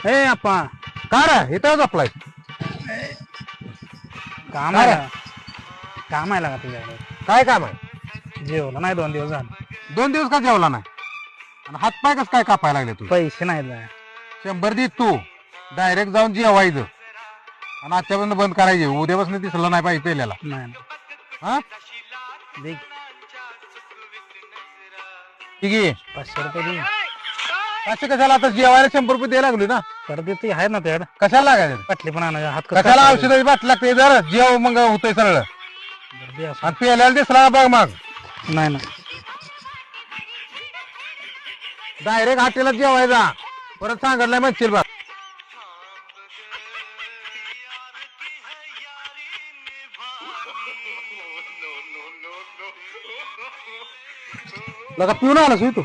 ए अप्पा का रे इथं झोपलाय काम काय आहे रे? का? काम आहे का तुझ्याकडे? काय काम आहे जेवलं नाही 2 दिवस झाले. 2 दिवस का जेवला नाही आणि हातपाय कस काय कापायला लागले तू पैसे नाहीत बाय. 100 दे तू डायरेक्ट जाऊन जेवायचं आणि आजच्यापासून बंद करायचे उद्यापासून दिसलं नाही पाहिजे पेल्याला नाही हा दे ठीक आहे 500 रुपये दे. असं कशाला आता जेवायला 100 रुपये द्यायला लागली ना परत देते आहे ना त्याकडे कशाला लागायचं बाटली पण आणा हात कसं कशाला कापायचं? औषधाची बाट लागते जर जेव मग होतोय सरळ बरं दे असं. आणि पेल्याला दिसला बघ मग नाही ना डायरेक्ट हॉटेलात जेवायचा परत सांगितलंय म्हणशील बघ लगा पिऊन आलास होय तू